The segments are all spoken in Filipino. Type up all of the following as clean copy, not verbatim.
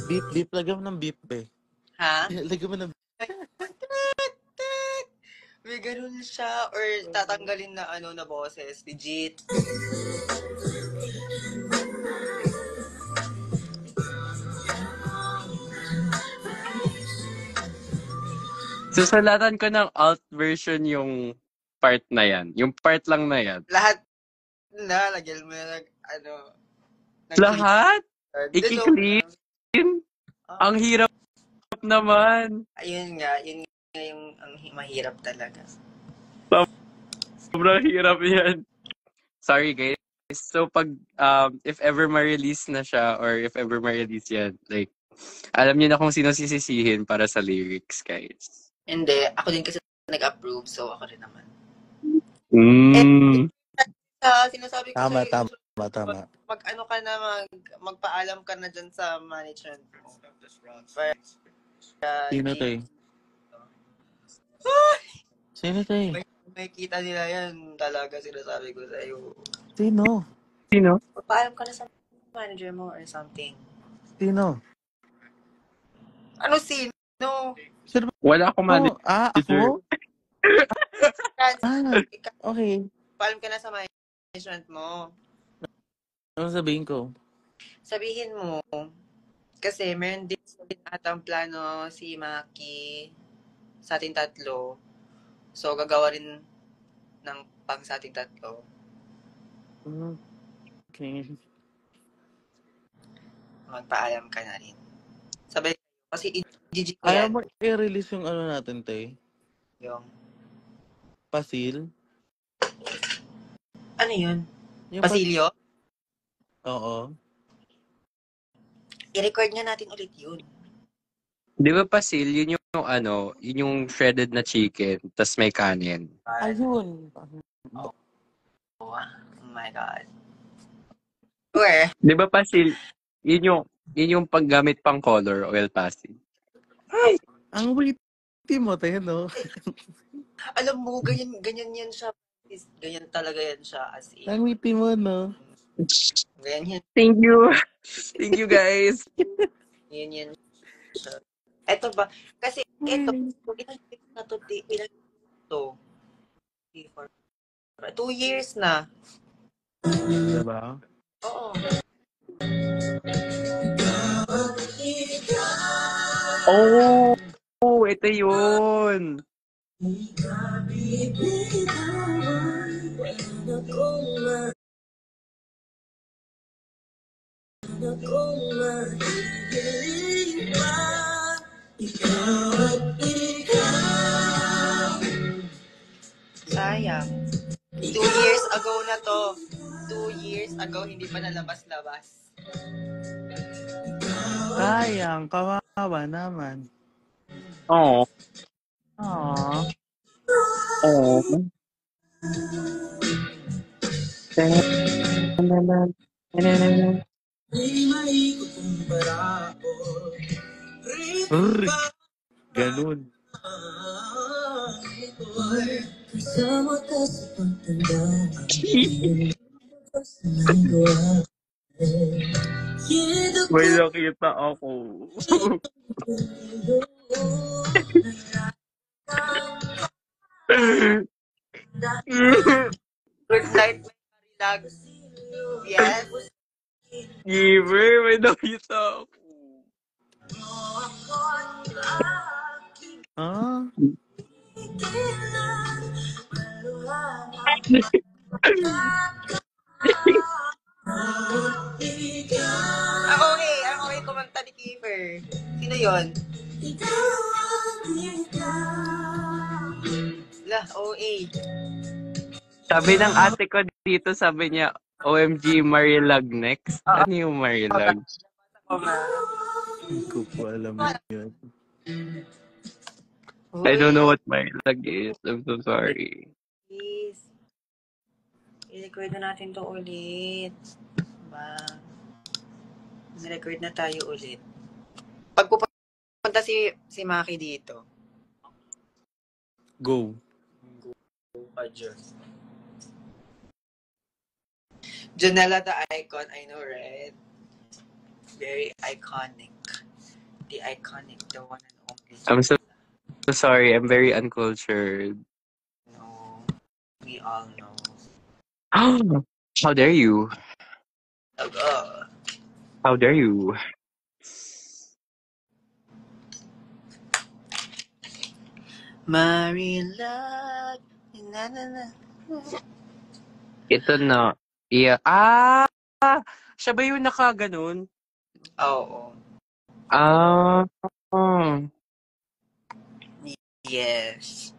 Beep, beep. Lagyan mo ng beep, be. Ha? Lagyan mo ng May ganun siya. Or tatanggalin na na boses. Legit. Susulatan ko ng alt version yung part na yan. Yung part lang na yan. Lahat na. Lagyan mo na Lahat? Joke lang. Iki-clean? Ang hirap naman. Ayun nga. Yun nga yung mahirap talaga. Sobrang hirap yan. Sorry guys. So pag if ever ma-release na siya or if ever ma-release yan, like alam niyo na kung sino sisisihin para sa lyrics, guys. Hindi. Ako din kasi nag-approve. So ako rin naman. Mm. Sinasabi ko Tama. mag-ano ka na, magpaalam ka na dyan sa management mo. Sino to eh? Sino to eh? May kita nila yan talaga, sinasabi ko sa'yo. Sino? Magpaalam ka na sa manager mo or something. Sino? Ano sino? Wala akong manager. Ako? Okay. Paalam ka na sa management mo. Ano sabihin ko? Sabihin mo, kasi meron din atang plano si Maki sa ating tatlo. So, gagawa rin ng pang sa ating tatlo. Okay. Magpaalam ka na rin. Sabi, kasi i-GG ko Ayaw yan. mo i-release yung ano natin, te? Yung, Pasil? ano yun? Yung Pasilyo? Oo. I-record nga natin ulit yun. Di ba Pasil, yun yung shredded na chicken, tas may kanin. Ayun. Oh my God. Where? Di ba Pasil, yun yung paggamit pang color oil Pasil. Ay! Ang witty mo, te, no? Alam mo, ganyan yan siya. Ganyan talaga yan siya as in. Ang witty mo, no? Ganyan. Thank you. Thank you, guys. Yan siya. Eto ba? Kasi ito, ilang years na to, ilang to? 2 years na. Diba? Oo. Oh, ito yun. Sayang. 2 years ago na to. 2 years ago, hindi pa nalabas-labas. Sayang, kawawa naman. Oh. Aww. Oh. Ganun. May nakita ako. Good night, relax. Yes. Giver, may nakita ako. Ah? Ang okay kumanta ni Kiefer. Sino yun? OA. Sabi ng ate ko dito, sabi niya, OMG Marilag next. Ano yung Marilag? Hindi ko po alam yun. I don't know what Marilag is. I'm so sorry. Please. I-record na natin to ulit. Diba? I-record na tayo ulit. Pag pupunta si Maki dito. Go. Janela the icon, I know, right? Very iconic. The iconic, the one and only. I'm so sorry. I'm very uncultured. No, we all know. How dare you? Uh, How dare you? Marilyn. Na, na, na. Ito na. Yeah. Siya ba yung nakaganon? Oo. Yes.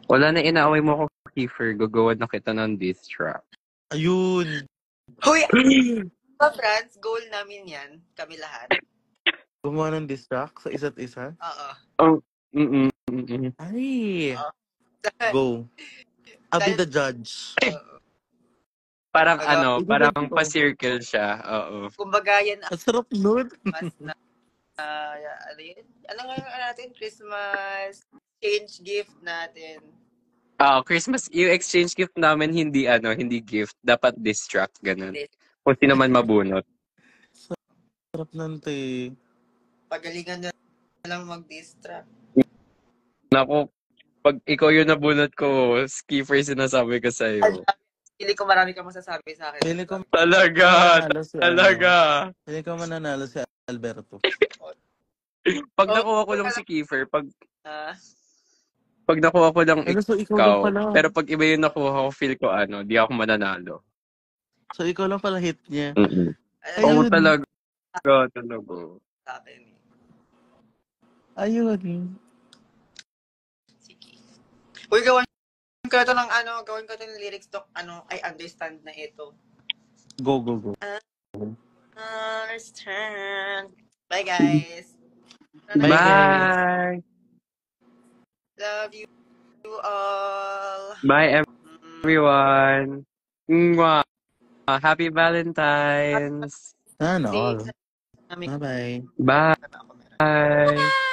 Wala na inaaway mo ako, Kiefer. Gagawad na kita ng diss track. Ayun. Hoy, sa France, goal namin yan. Kami lahat. Gumawa ng distract sa isa't isa. Oo. Oh, Ay. Oo. Go. I'll be Dahil- the judge. Parang Kumbaga, parang pa-circle siya. Oo. kumbaga yan Ang sarap nun. mas na ano yun? Ano nga yung natin? Christmas exchange gift natin. Christmas, yung exchange gift namin hindi gift. Dapat distract, ganun. This- Kung sino man mabunot. Sarap nun, te. Pagalingan na lang mag-distract. Naku, pag ikaw yung nabunot ko, Kiefer sinasabi ko sa'yo. Pili ko marami ka masasabi sa akin. Pili ko Talaga, mananalo si talaga. Pili ko mananalo si Alberto. Pag nakuha ko lang si Kiefer, pag Ah, nakuha ko lang Ano, so ikaw lang ikaw, pala. pero pag iba yung nakuha ko, feel ko di ako mananalo. So ikaw lang pala hit niya. Oo, Ayun. talaga. Talaga. sa akin eh. Ayun. Sige. Uy, gawin ko ito ng gawin ko ito ng lyrics to, I understand na ito. Go. Understand. Bye, guys. Bye, guys. Bye! Love you all. Bye, everyone! Mwah! Happy Valentine's! Sana all. Kasi, Bye-bye. Bye!